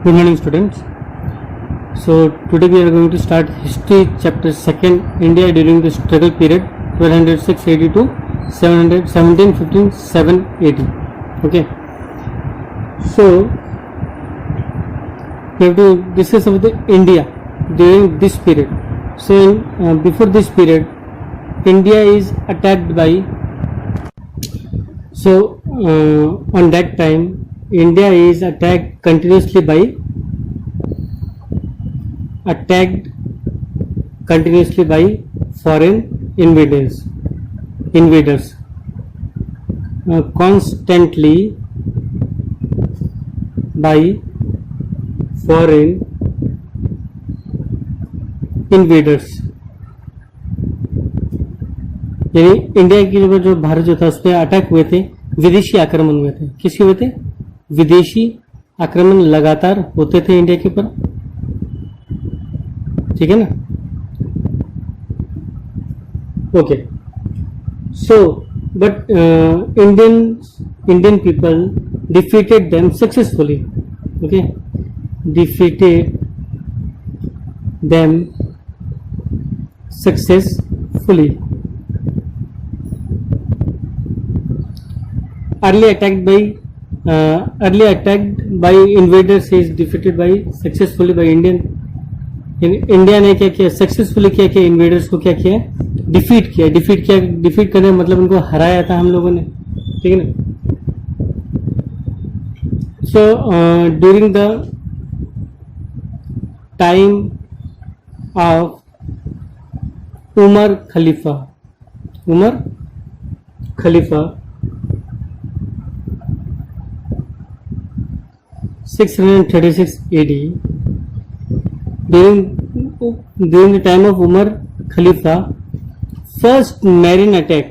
Good morning, students. So today we are going to start history chapter 2nd, India during the struggle period 1206 AD to 1715 7 AD. Okay. So we have to discuss about the India during this period. So before this period, India is attacked by. So on that time, India is attacked continuously by foreign invaders constantly by foreign invaders. यानी India के ऊपर जो भारत जो था उस पर attack हुए थे, विदेशी आक्रमण हुए थे. किसके हुए थे? विदेशी आक्रमण लगातार होते थे इंडिया के ऊपर. ठीक है ना? Okay. So but Indian people defeated them successfully. Okay, defeated them successfully. early attacked by invaders is defeated by successfully by India ने क्या किया? सक्सेसफुली क्या किया? इन्वेडर्स को क्या किया? डिफीट करने मतलब उनको हराया था हम लोगों ने. ठीक है ना? So during the time of Umar खलीफा 636 AD. During the time of Umar Khalifa, first marine attack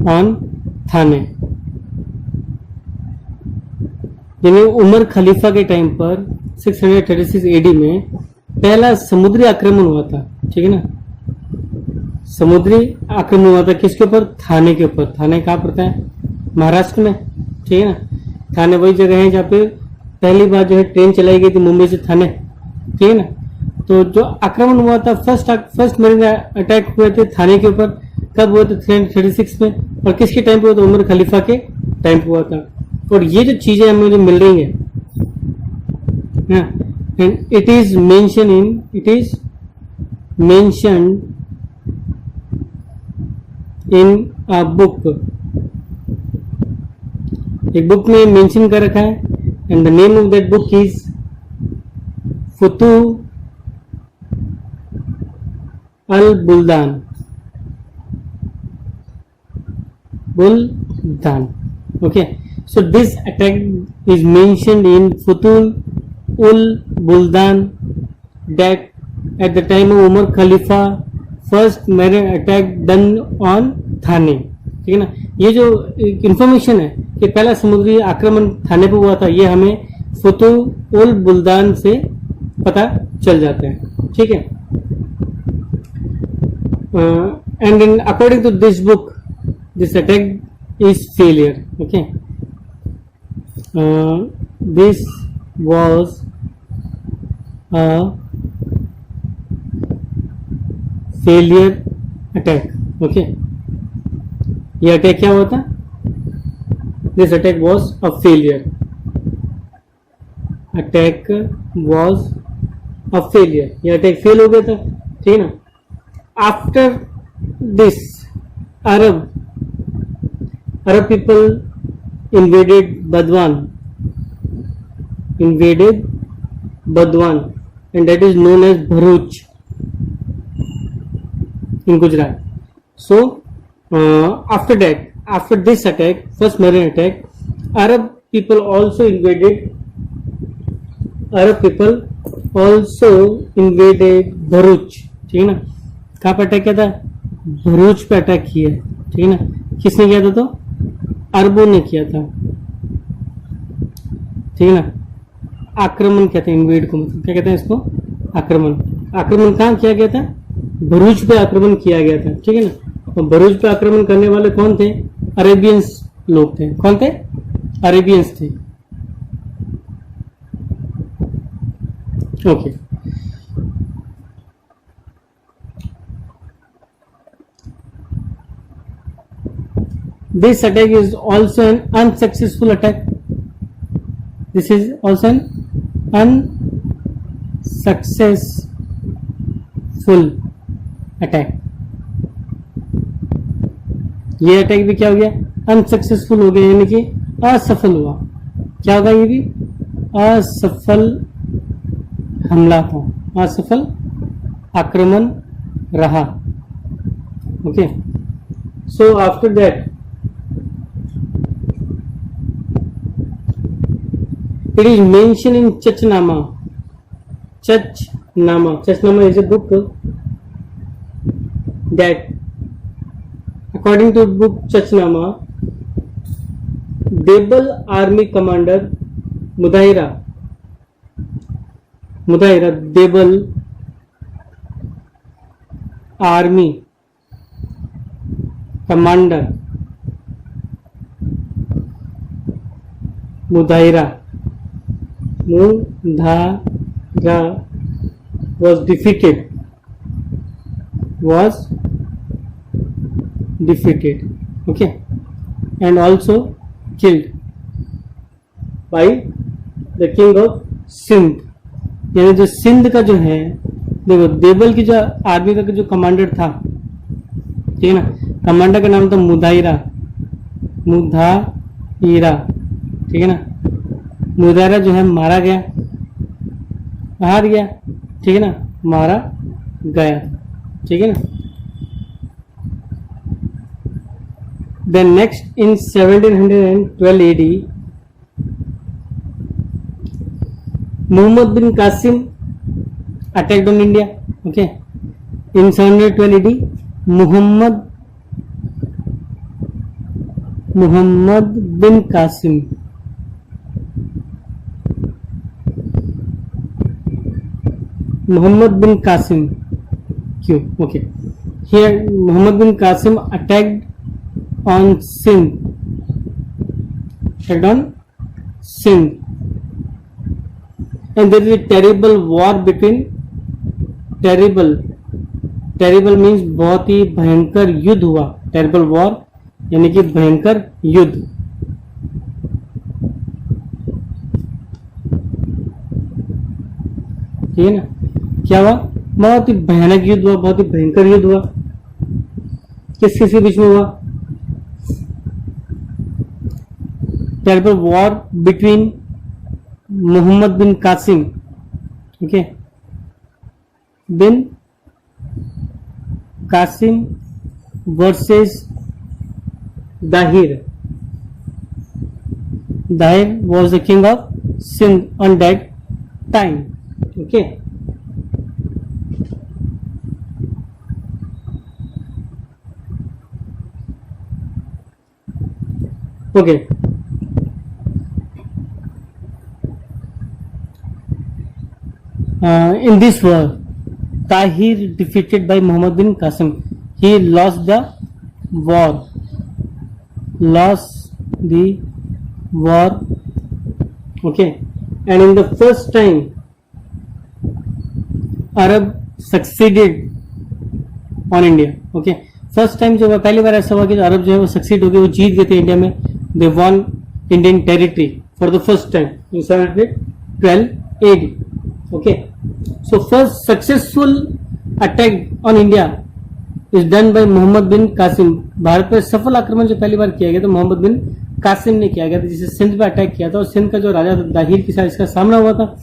on थाने. यानी उमर खलीफा के टाइम पर 636 AD में पहला समुद्री आक्रमण हुआ था. ठीक है ना? समुद्री आक्रमण हुआ था किसके ऊपर? थाने के ऊपर. थाने कहाँ पड़ता है? महाराष्ट्र में. ठीक है ना? थाने वही जगह है जहाँ पे पहली बार जो है ट्रेन चलाई गई थी मुंबई से थाने. ठीक है ना? तो जो आक्रमण हुआ था फर्स्ट मरीन अटैक हुए थे थाने के ऊपर. कब हुआ था? 336 में. और किसके टाइम पे हुआ था? उमर खलीफा के टाइम पे हुआ था. और ये जो चीजें हमें जो मिल रही है, and it is mentioned in a book. एक बुक में मेंशन कर रखा है, and the name of that book is Futuh al Buldan. Okay, so this attack is mentioned in Futul ul Buldan, that at the time of Umar Khalifa first marine attack done on थाने. ठीक है ना? ये जो information है कि पहला समुद्री आक्रमण थाने पे हुआ था, ये हमें फुतुल उल बुल्दान से पता चल जाता है. ठीक है? And in according to this book this attack is failure. Okay, this was a failure attack. Okay, ये अटैक क्या हुआ था? This attack was a failure. ये अटैक फेल हो गया था. ठीक है ना? After this Arab people invaded Badwan, and that is known as Bharuch in Gujarat. So after this attack, first marine attack, Arab people also invaded Bharuch. ठीक है ना? कहाँ पे अटैक किया था? भरूच पे अटैक किया. ठीक है ना? किसने किया था? तो अरबों ने किया था. ठीक है ना? आक्रमण कहते हैं इन्वेड को, मतलब क्या कहते हैं इसको? आक्रमण. आक्रमण कहाँ किया गया था? भरूच पे आक्रमण किया गया था, ठीक है ना। और भरूच पे आक्रमण करने वाले कौन थे? अरेबियंस लोग थे। कौन थे? अरेबियंस थे। Okay. This attack is also an unsuccessful attack. This is also an unsuccessful attack. ये अटैक भी क्या हो गया? अनसक्सेसफुल हो गया, यानी कि असफल हुआ। क्या होगा? ये भी असफल हमला था, असफल आक्रमण रहा। Okay, so after that it is mentioned in Chachnama. Chachnama is a book that, according to book Chachnama, Debal army commander Mudaira, Debal army commander Mudaira was defeated, okay, and also killed by the king of Sindh. यानी जो सिंध का जो है, देखो देवल की जो army का जो कमांडर था, ठीक है ना, कमांडर का नाम था मुदायरा, ठीक है ना। मुदायरा जो है मारा गया, हार गया, ठीक है ना, मारा गया, ठीक है ना। Then next in 1712 AD Muhammad bin Qasim attacked on India. Okay, in 1712 AD Muhammad bin Qasim क्यों? Okay, here Muhammad bin Qasim attacked on Sindh, and there is a terrible war between, terrible means बहुत ही भयंकर युद्ध हुआ। terrible war यानी कि भयंकर युद्ध। ठीक है ना। क्या हुआ? बहुत ही भयानक युद्ध हुआ, बहुत ही भयंकर युद्ध हुआ। किस के बीच में हुआ? terrible war between Muhammad bin Qasim, okay, bin Qasim versus Dahir. Dahir was the king of Sindh on that time. Okay. Okay. In this war, Tahir defeated by Muhammad bin Qasim. He lost the war. Okay. And in the first time, Arab succeeded on India. Okay. First time जो पहली बार ऐसा हुआ कि अरब जो है वो succeed हो गए, वो जीत गए थे इंडिया में। They won Indian territory for the first time in 1712 AD. Okay, so first successful attack on India is done by Muhammad bin Qasim. Bharat पर सफल आक्रमण जो पहली बार किया गया था मोहम्मद बिन कासिम ने किया गया था, जिसे सिंध पे अटैक किया था। और सिंध का जो राजा था दाहिर के साथ इसका सामना हुआ था।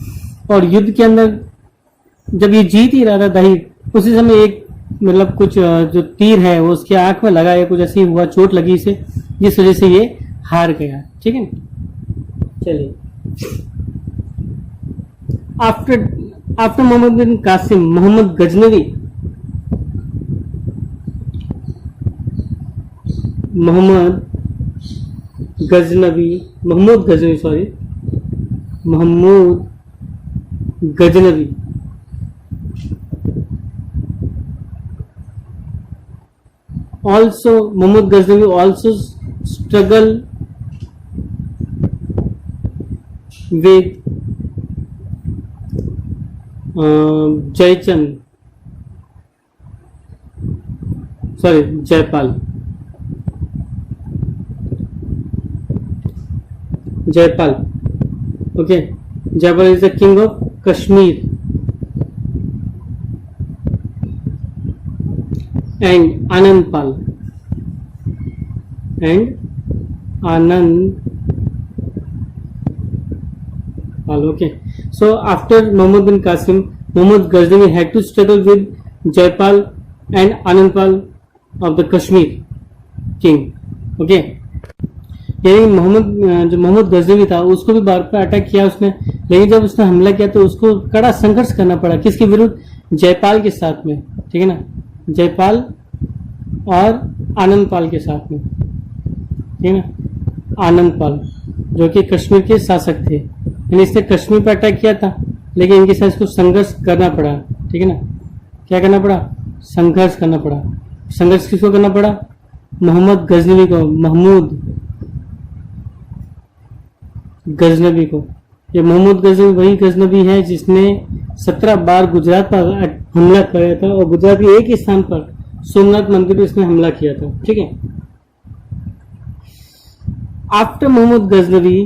और युद्ध के अंदर जब ये जीत ही रहा था दाहिर, उसी समय एक मतलब कुछ जो तीर है वो उसकी आंख में लगा, या कुछ ऐसी हुआ, चोट लगी इसे, जिस वजह से ये हार गया। ठीक है, चलिए after Muhammad bin Qasim, Muhammad Ghaznavi also Muhammad Ghaznavi also struggle with Jaipal. Okay, Jaipal is the king of Kashmir, and Anandpal. Okay, so after Muhammad bin Qasim, Muhammad Ghaznavi had to struggle with Jaipal and Anandpal of the Kashmir king. Okay, यानी जो मोहम्मद गजनवी था उसको भी बार बार attack किया उसने, लेकिन जब उसने हमला किया तो उसको कड़ा संघर्ष करना पड़ा। किसके विरुद्ध? जयपाल के साथ में, ठीक है ना, जयपाल और आनंदपाल के साथ में, ठीक है ना, आनंदपाल जो कि कश्मीर के शासक थे। यानी इसने कश्मीर पर अटैक किया था, लेकिन इनके साथ इसको संघर्ष करना पड़ा, ठीक है ना। क्या करना पड़ा? संघर्ष करना पड़ा। संघर्ष किसको करना पड़ा? मोहम्मद गजनवी को, महमूद गजनवी को। ये मोहम्मद गजनवी वही गजनवी है जिसने 17 बार गुजरात पर हमला किया था, और गुजरात के एक ही स्थान पर सोमनाथ मंदिर पर इसने हमला किया था, ठीक है। After Mohammad Ghaznavi,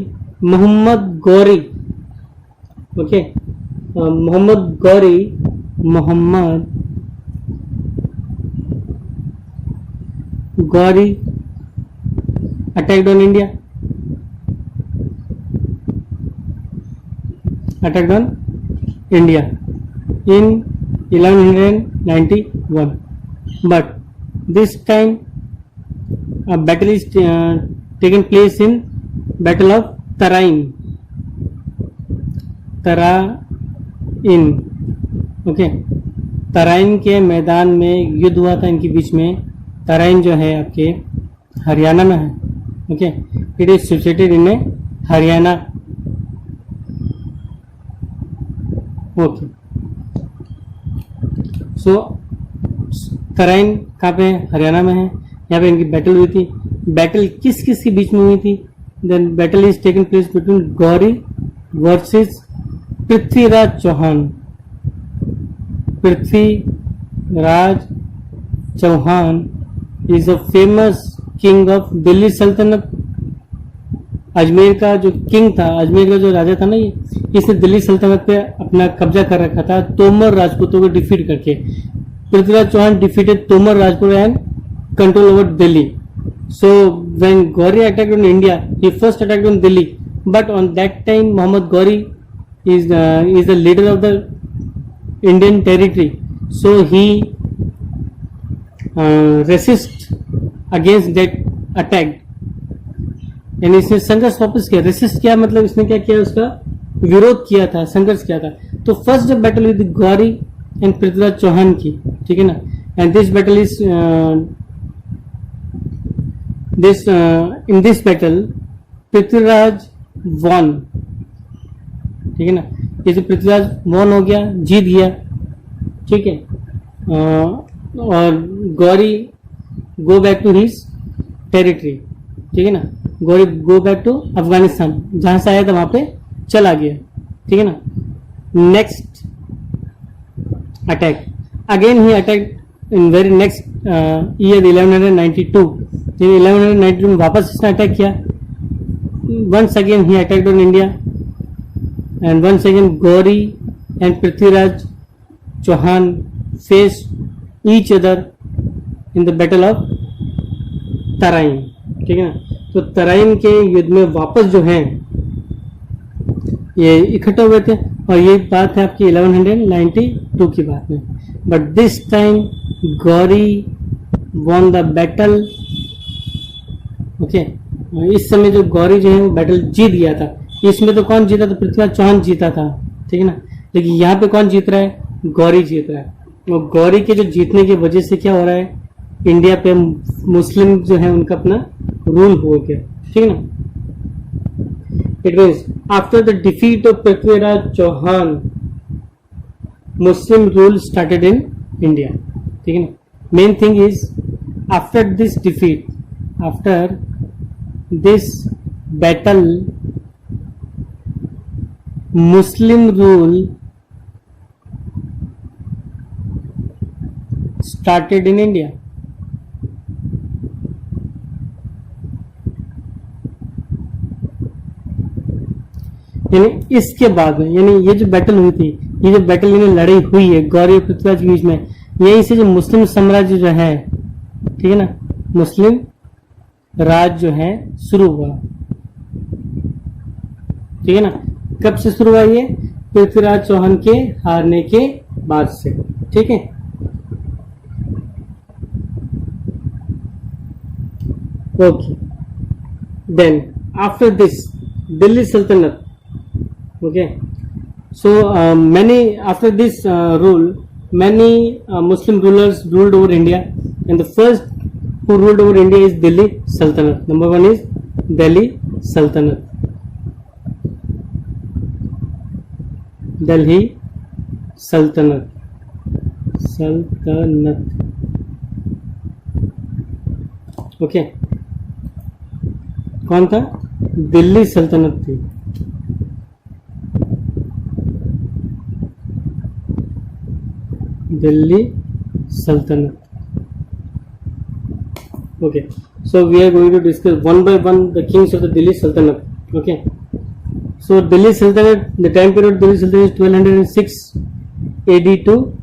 Mohammad Ghori, okay, Mohammad Ghori attacked on India, attacked on India in 1191, but this time a battle is taken place in Battle of Tarain. Okay, Tarain के मैदान में युद्ध हुआ था इनके बीच में। तराइन जो है आपके हरियाणा में है, okay, it is situated in Haryana. Okay, so Tarain कहाँ पे है? हरियाणा में है। यहाँ पे इनकी बैटल हुई थी। बैटल किस किस के बीच में हुई थी? Then battle is taken place between Ghori versus Prithviraj Chauhan. Prithviraj Chauhan is a famous king of Delhi Sultanat. Ajmer का जो किंग था, अजमेर का जो राजा था ना, ये इसने दिल्ली सल्तनत पे अपना कब्जा कर रखा था तोमर राजपूतों को डिफीट करके। Prithviraj Chauhan defeated Tomar Rajput and control over Delhi. So when Ghori attacked on India, he first attacked on Delhi, but on that time Mohammad Ghori is the leader of the Indian territory, so he resist against that attack, यानी इसने संघर्ष वापस किया। Resist किया मतलब इसने क्या किया? उसका विरोध किया था, संघर्ष किया था। तो फर्स्ट जब बैटल हुई थी गौरी एंड पृथ्वीराज चौहान की, ठीक है ना, and this battle is in this battle Prithviraj won, ठीक है ना। ये तो पृथ्वीराज वॉन हो गया, जीत गया, ठीक है। और Ghori go back to his territory, ठीक है ना। Ghori go back to Afghanistan, जहां से आया था वहां पे चला गया, ठीक है ना। Next attack again he attack in very next year 1192। 1192 में वापस इसने अटैक किया। Once again he attacked on India, and once again Gauri and Prithviraj Chauhan faced each other in the battle of Tarain, ठीक है ना। तो तराइन के युद्ध में वापस जो है ये इकट्ठे हुए थे, और ये बात है आपकी 1192 की बात में। But this time Gauri won the battle, okay. इस समय जो गौरी जो है वो बैटल जीत गया था। इसमें तो कौन जीता था? पृथ्वीराज चौहान जीता था, ठीक है ना। लेकिन यहाँ पे कौन जीत रहा है? गौरी जीत रहा है। और गौरी के जो जीतने की वजह से क्या हो रहा है? इंडिया पे मुस्लिम जो है उनका अपना रूल हो गया, ठीक है ना। It means after the defeat of Prithviraj Chauhan, Muslim rule started in India, ठीक है ना। Main thing is after this defeat, after this battle, Muslim rule started in India. यानी इसके बाद में, यानी ये जो बैटल हुई थी, ये जो बैटल यानी लड़ाई हुई है गौरी और पृथ्वीराज के बीच में, यहीं से जो मुस्लिम साम्राज्य जो है, ठीक है ना, मुस्लिम राज जो है शुरू हुआ। ठीक है ना, कब से शुरू हुआ ये? पृथ्वीराज चौहान के हारने के बाद से। ठीक है, okay. Then after this Delhi Sultanat, okay, so many after this rule, many Muslim rulers ruled over India, and the first who ruled over India is Delhi Sultanate. Number one is Delhi Sultanate. Delhi Sultanate. Okay, कौन था? दिल्ली सल्तनत थी। Delhi Sultanate. Okay, so we are going to discuss one by one the kings of the Delhi Sultanate. Okay, so Delhi Sultanate, the time period of Delhi Sultanate is 1206 AD to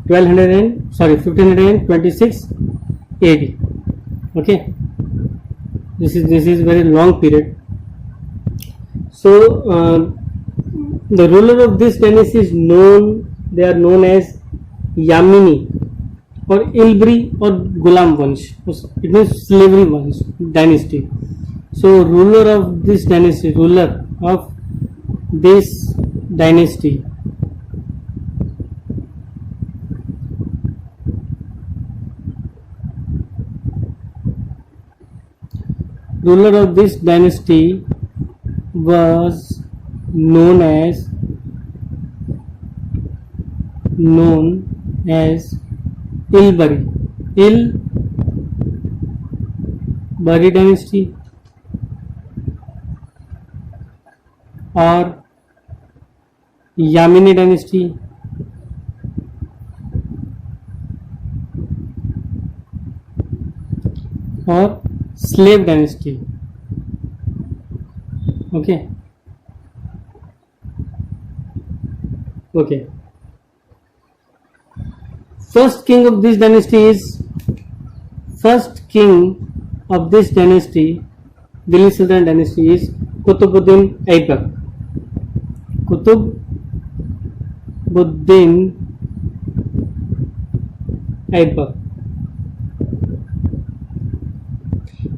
1526 AD. Okay, this is very long period. So the ruler of this dynasty is known. They are known as Yamini और Ilbari और गुलाम वंश, it mean slavery वंश dynasty. So ruler of this dynasty, ruler of this dynasty was known as Ilbari dynasty और Yamini dynasty और slave dynasty. Okay, First king of this dynasty, Delhi Sultanate dynasty, is Qutbuddin Aibak.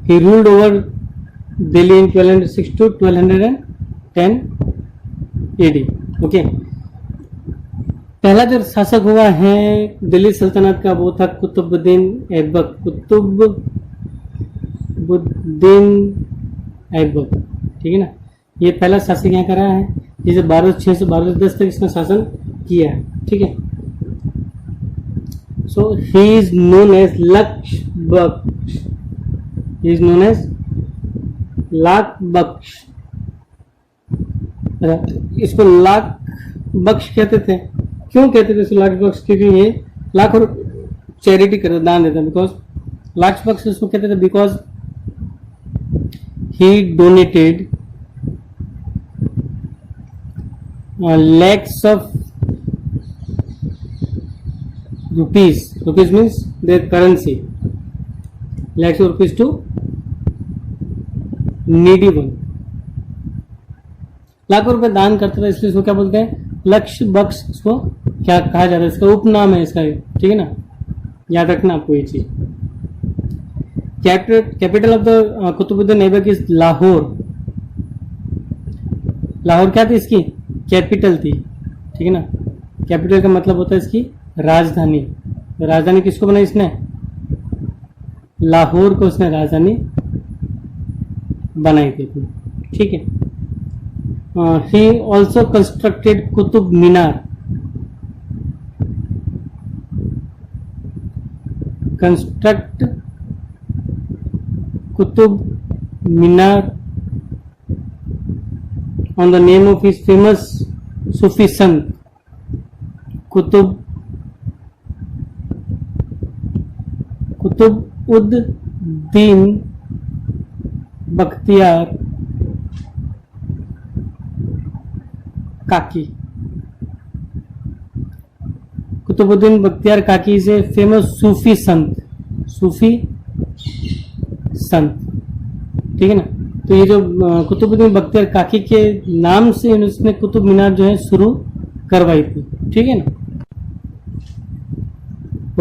He ruled over Delhi in 1206 to 1210 AD. Okay. पहला जो शासक हुआ है दिल्ली सल्तनत का वो था कुतुबुद्दीन ऐबक। ठीक है ना, ये पहला शासक यहाँ करा है, जिसे 1206 से 1210 तक इसने शासन किया है। ठीक है, so he is known as Lakh Bakhsh. इसको लाख बख्श कहते थे। क्यों कहते थे इसको लाख बख्श? क्योंकि ये लाख और चैरिटी कर दान देता है। बिकॉज लाख बख्श इसको कहते थे because he donated lakhs of rupees means their currency, lakhs of rupees to needy one। लाखों रुपए दान करता था, इसलिए इसको क्या बोलते हैं? लक्ष्य बख्श इसको क्या कहा जाता है? इसका उपनाम है इसका। ठीक है ना, याद रखना आपको ये चीज। Capital of the Qutbuddin Aibak is Lahore. Lahore क्या थी इसकी? कैपिटल थी। ठीक है ना, कैपिटल का मतलब होता है इसकी राजधानी। राजधानी किसको बनाई इसने? लाहौर को उसने राजधानी बनाई थी। ठीक है, he also constructed Qutub Minar. Construct Qutub Minar on the name of his famous Sufi sant Qutbuddin Bakhtiyar Kaki. Qutbuddin Bakhtiyar काकी से फेमस सूफी संत, ठीक है ना. तो ये जो कुतुबुद्दीन बख्तियार काकी के नाम से उसने कुतुब मीनार जो है शुरू करवाई थी, ठीक है ना.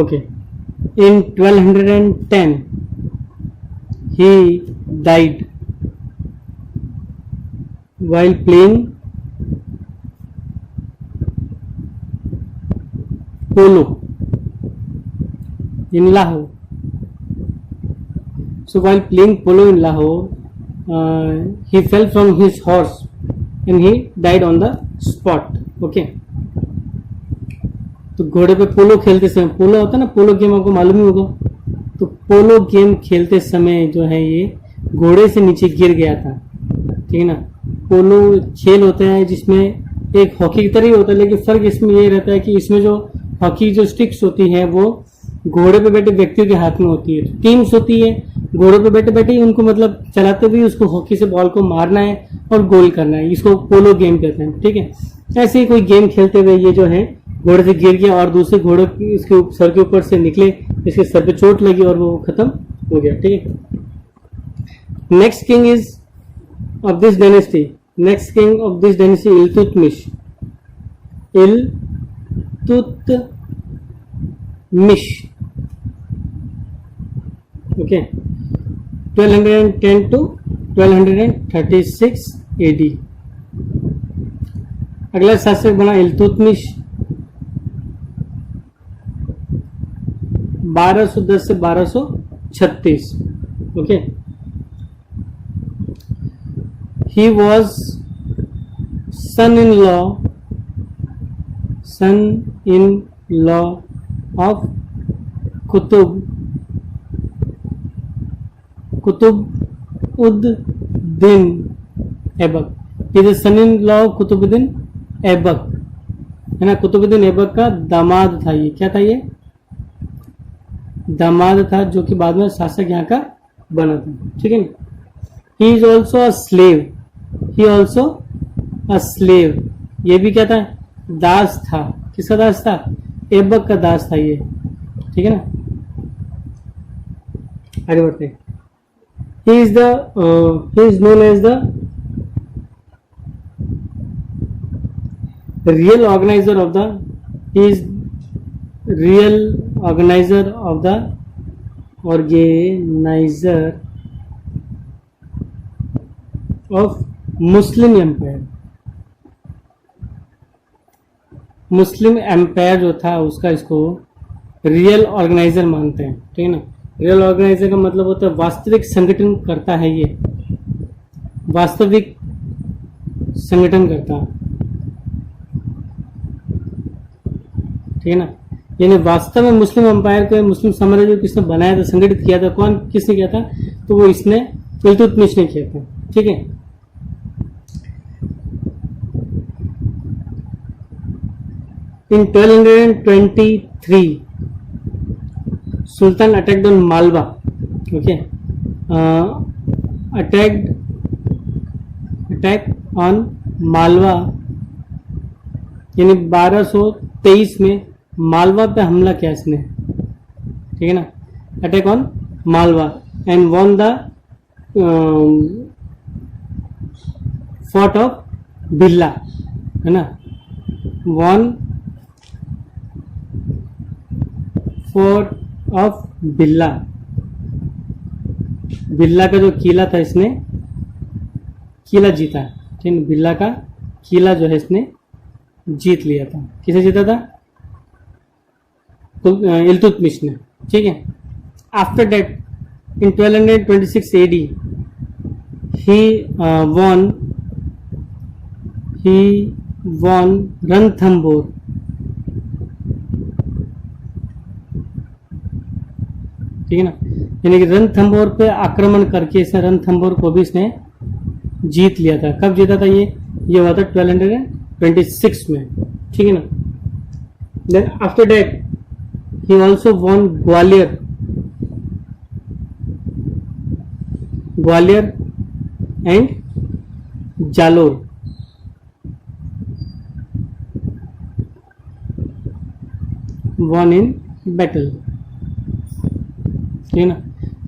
Okay. In 1210 he died while playing polo in Lahore. So while playing polo in Lahore, he fell from his horse and he died on the spot. Okay. तो घोड़े पे पोलो खेलते समय, पोलो होता है ना, पोलो गेम आपको मालूम ही होगा. तो पोलो गेम खेलते समय जो है ये घोड़े से नीचे गिर गया था, ठीक है ना. पोलो खेल होता है जिसमें एक हॉकी की तरह ही होता है, लेकिन फर्क इसमें ये रहता है कि इसमें जो हॉकी जो स्टिक्स होती है वो घोड़े पे बैठे व्यक्तियों के हाथ में होती है. टीम्स होती है, घोड़े पे बैठे बैठे ही उनको मतलब चलाते हुए उसको हॉकी से बॉल को मारना है और गोल करना है. इसको पोलो गेम कहते हैं, ठीक है. ऐसे ही कोई गेम खेलते हुए ये जो है घोड़े से गिर गया और दूसरे घोड़े इसके सर के ऊपर से निकले, इसके सर पे चोट लगी और वो खत्म हो गया, ठीक है. Next king is of this dynasty, Iltutmish. Okay. 1210 to 1236 AD. अगला शासक बना इल्तुतमिश. 1210 से 1236. Okay. He was son-in-law of Qutbuddin Aibak. ये जो son-in-law कुतुबुद्दीन ऐबक है ना, कुतुबुद्दीन ऐबक का दामाद था. ये क्या था? ये दामाद था जो कि बाद में शासक यहाँ का बना था, ठीक है ना. He is also a slave. ये भी क्या था? दास था. किसका दास था? ऐबक का दास था ये, ठीक है ना. आगे बढ़ते हैं. He is known as the real organiser of Muslim empire. Muslim empire जो था उसका इसको रियल ऑर्गेनाइजर मानते हैं, ठीक है ना. रियल ऑर्गेनाइजर का मतलब होता है वास्तविक संगठन करता है, ये वास्तविक संगठन करता है, ठीक है ना. यानी वास्तव में मुस्लिम एम्पायर को, मुस्लिम साम्राज्य किसने बनाया था, संगठित किया था, कौन किसने किया था? तो वो इसने इल्तुतमिश ने किया था, ठीक है. In 1223, Sultan attacked on Malwa. Okay, attack on Malwa. यानी 1223 में मालवा पे हमला किया इसने, ठीक है ना. Attack on Malwa and won the fort of बिल्ला, है ना. वॉन फोर्ट ऑफ बिल्ला. बिल्ला का जो किला था इसने किला जीता, ठीक है. बिल्ला का किला जो है इसने जीत लिया था. किसे जीता था? तो इल्तुतमिश ने, ठीक है. After that in 1226 AD he won Ranthambore. ठीक है ना. यानी कि रणथंभौर पे आक्रमण करके इसने रणथंभौर को भी इसने जीत लिया था। कब जीता था ये हुआ था 1226 में, ठीक है ना। Then after that he also won Gwalior and Jalore. Won in battle, ठीक है ना।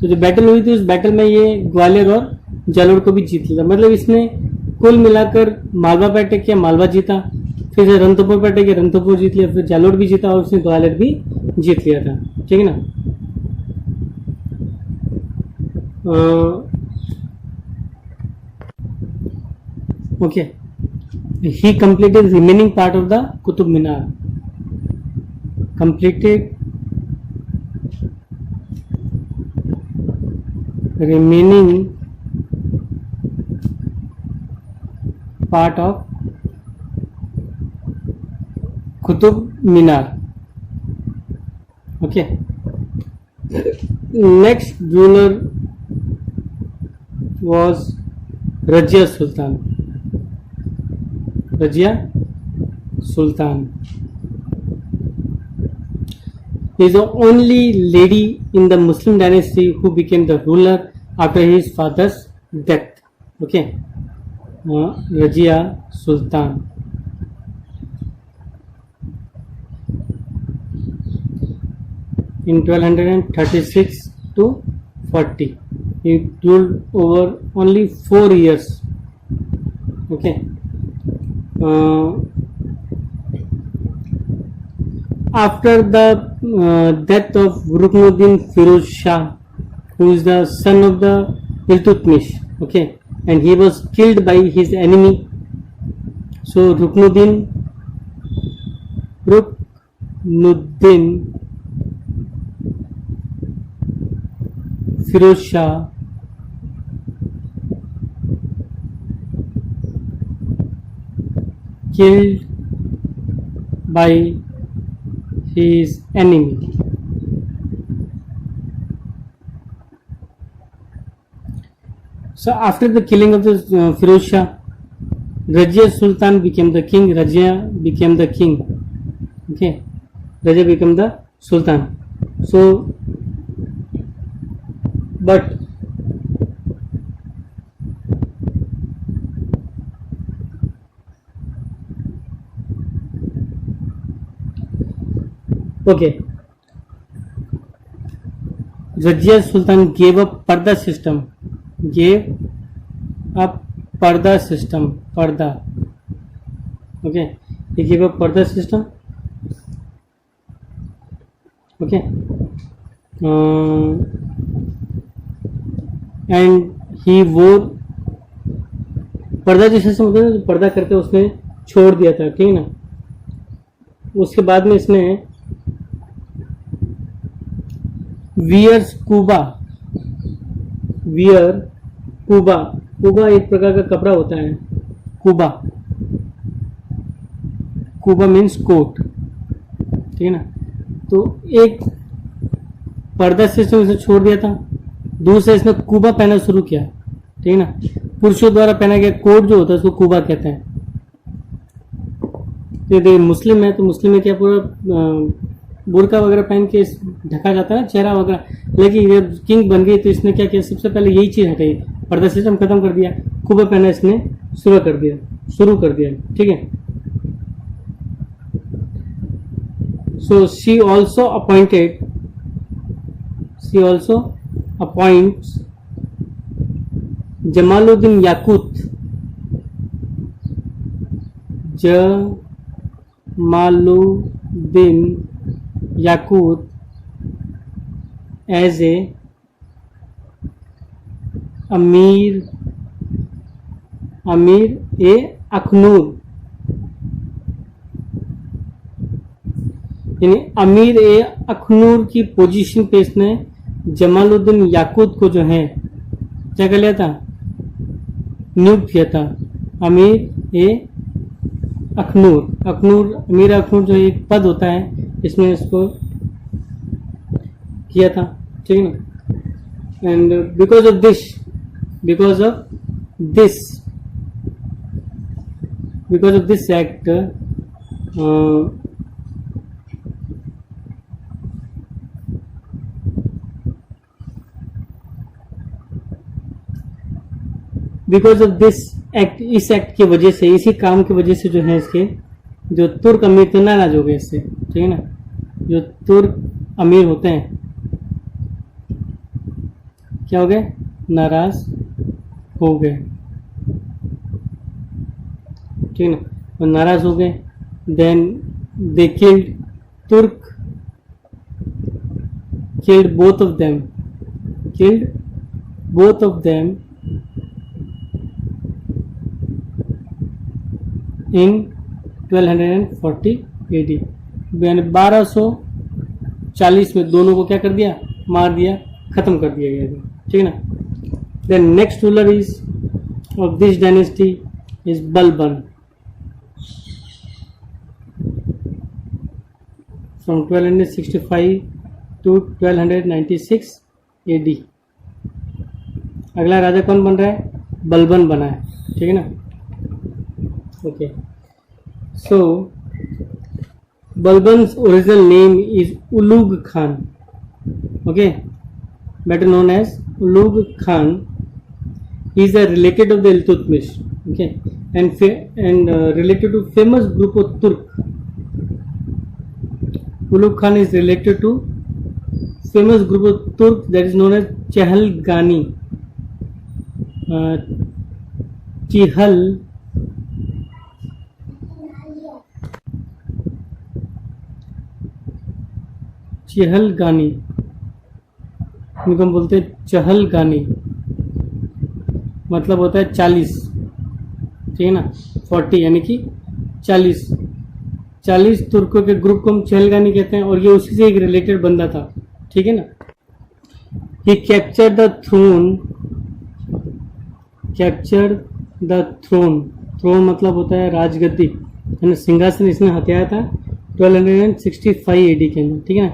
तो जो बैटल हुई थी उस बैटल में ये ग्वालियर और जालोर को भी जीत लिया। मतलब इसने कुल मिलाकर मालवा पे अटैक किया, मालवा जीता, फिर रणथंभौर पे अटैक किया, रणथंभौर जीत लिया, फिर जालोर भी जीता और उसने ग्वालियर भी जीत लिया था, ठीक है ना। Okay, he completed remaining part of the Qutub Minar, completed remaining part of Qutub Minar. Okay, next ruler was Razia Sultan. Razia Sultan is the only lady in the Muslim dynasty who became the ruler after his father's death. Okay, Razia Sultan. In 1236 to 40, he ruled over only 4 years. Okay. After the death of Ruknuddin Firoz Shah, who is the son of the Iltutmish, okay, and he was killed by his enemy. So Ruknuddin Firoz Shah killed by his enemy. So after the killing of the Firoz Shah, Razia Sultan became the king. Razia became the king. Okay, Razia became the Sultan. So, but okay, Razia Sultan gave up Parda system. Parda. Okay, he gave up Parda system. Okay, and he wore पर्दा जिस system होता है पर्दा करके उसने छोड़ दिया था, ठीक है ना। उसके बाद में इसने वियर कुबा एक प्रकार का कपड़ा होता है। कुबा मीन्स कोट, ठीक है ना। तो एक पर्दा सिस्टम इसे छोड़ दिया था, दूसरा इसने कुबा पहना शुरू किया, ठीक है ना। पुरुषों द्वारा पहना गया कोट जो होता है उसको कुबा कहते हैं। तो मुस्लिम है तो मुस्लिम में क्या पूरा बुर्का वगैरह पहन के ढका जाता है चेहरा वगैरह, लेकिन जब किंग बन गई तो इसने क्या किया, सबसे पहले यही चीज हटाई, पर्दा सिस्टम खत्म कर दिया, कुबा पहना इसने शुरू कर दिया, ठीक है। So she also appoints Jamaluddin Yaqut as a अमीर ए अखनूर, यानी अमीर ए अखनूर की पोजीशन पे इसने जमालुद्दीन याकूत को जो है क्या कर लिया था, नियुक्त किया था। अमीर ए अखनूर जो एक पद होता है इसमें इसको किया था, ठीक है ना। and because of this act, because of this act, इस एक्ट की वजह से, इसी काम की वजह से जो है इसके जो तुर्क अमीर थे नाराज हो गए इससे, ठीक है ना। जो तुर्क अमीर होते हैं क्या हो गए, नाराज हो गए, ठीक है ना, और नाराज हो गए। देन दे तुर्क killed both of them in 1240 AD, यानी 1240 में दोनों को क्या कर दिया, मार दिया, खत्म कर दिया गया, ठीक है ना। Then next ruler is of this dynasty is Balban, from 1265 to 1296 AD। अगला राजा कौन बन रहा है, बलबन बना है, ठीक है ना। Okay, so Balban's original name is Ulugh Khan, okay, better known as Ulugh Khan. He is a related of the Iltutmish, okay, and related to famous group of Turk. Ulugh Khan is related to famous group of Turk that is known as Chehalgani. चहलगानी, इनको हम बोलते हैं चहलगानी, मतलब होता है 40, ठीक है ना, 40 यानी कि 40 तुर्कों के ग्रुप को हम चहलगानी कहते हैं, और ये उसी से एक रिलेटेड बंदा था, ठीक है ना। ही कैप्चर द थ्रोन, थ्रोन मतलब होता है राजगद्दी, है ना, सिंहासन इसने हथियाया था 1265 AD के अंदर, ठीक है ना।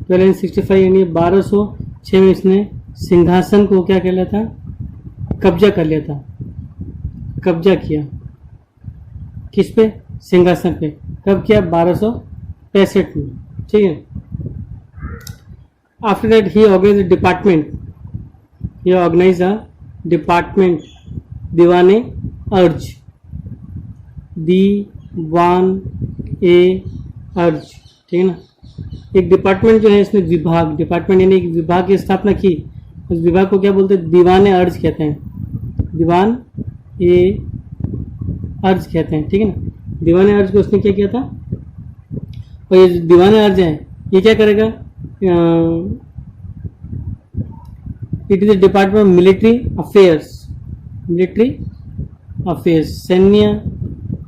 1265 यानी 1206 में इसने सिंहासन को क्या कर लिया था, कब्जा कर लिया था, कब्जा किया, किस पे, सिंहासन पे, कब किया, 1265 में, ठीक है। After that he organise a department, दीवाने अर्ज, ठीक है ना। एक डिपार्टमेंट जो है इसमें डिपार्टमेंट यानी एक विभाग की स्थापना की, उस विभाग को क्या बोलते हैं, दीवाने अर्ज कहते हैं, दीवान ए अर्ज कहते हैं, ठीक है ना। दीवाने अर्ज को उसने क्या किया था, और ये दीवाने अर्ज है ये क्या करेगा, it is the department of military affairs, सैन्य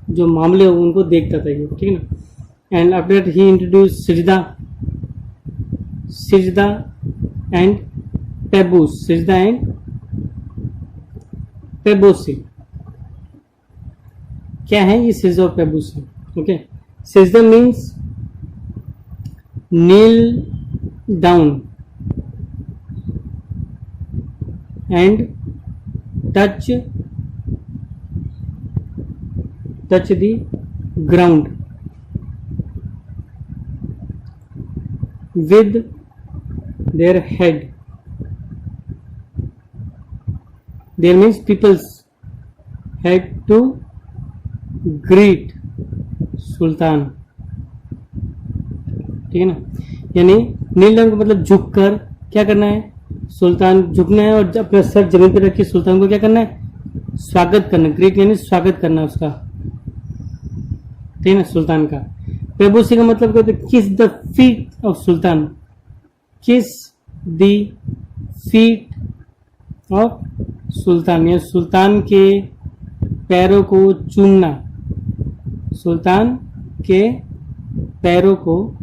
जो मामले हो उनको देखता था ये, ठीक है ना। And after that he introduce sijda and paibos. क्या है ये सिजदा और पेबोसी, okay. Sijda means kneel down and touch the ground with their head. There means people's had to greet sultan, ठीक है ना। यानी नील डाउन का मतलब झुक कर क्या करना है, सुल्तान झुकना है और अपना सर जमीन पर रख के सुल्तान को क्या करना है, स्वागत करना, ग्रेट यानी स्वागत करना उसका, ठीक है ना, सुल्तान का। पेबोसी का मतलब कहते हैं किस द फीट ऑफ सुल्तान, किस द फीट ऑफ सुल्तान, या सुल्तान के पैरों को चूमना, सुल्तान के पैरों को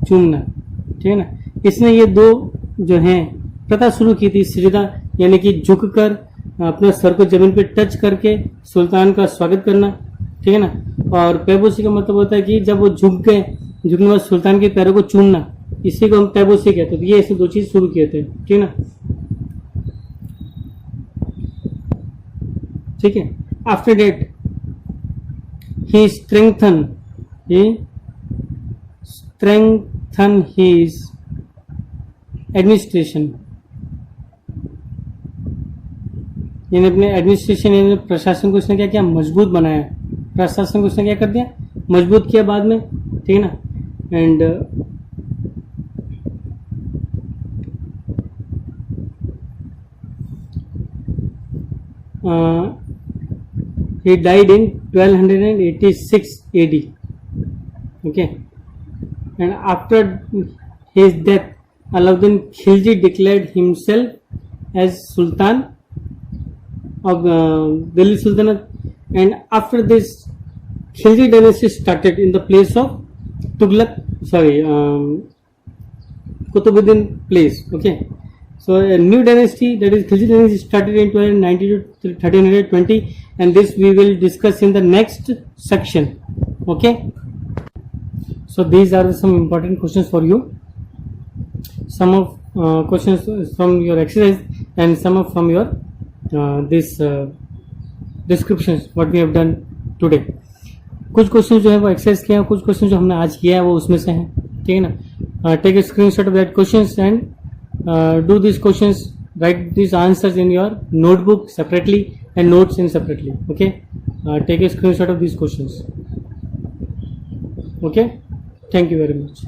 चूमना, ठीक है ना। इसने ये दो जो हैं प्रथा शुरू की थी, सिजदा यानी कि झुककर अपने सर को जमीन पे टच करके सुल्तान का स्वागत करना, ठीक है ना। और पेबोसी का मतलब होता है कि जब वो झुक गए, झुकने के बाद सुल्तान के पैरों को चूमना, इसी को हम टैबोसी कहते थे। तो ये ऐसे दो चीज शुरू किए थे, ठीक ना। ठीक है, आफ्टर डेट ही स्ट्रेंथन हिज एडमिनिस्ट्रेशन, यानी अपने एडमिनिस्ट्रेशन यानी प्रशासन को उसने क्या किया, मजबूत बनाया। प्रशासन को उसने क्या कर दिया, मजबूत किया बाद में, ठीक है ना। And he died in 1286 AD. Okay, and after his death, Alauddin Khilji declared himself as Sultan of Delhi Sultanate, and after this, Khilji dynasty started in the place of Kutubuddin place. Okay, so a new dynasty, that is Khilji dynasty, started in 1290 to 1320, and this we will discuss in the next section. Okay, so these are some important questions for you. Some of questions from your exercise and some of from your this descriptions what we have done today. कुछ question जो है वो exercise किए हैं, कुछ question जो हमने आज किया है वो उसमें से हैं, ठीक है ना। Take a screenshot of that questions and do these questions, write these answers in your notebook separately and notes in separately. Okay, take a screenshot of these questions. Okay, thank you very much.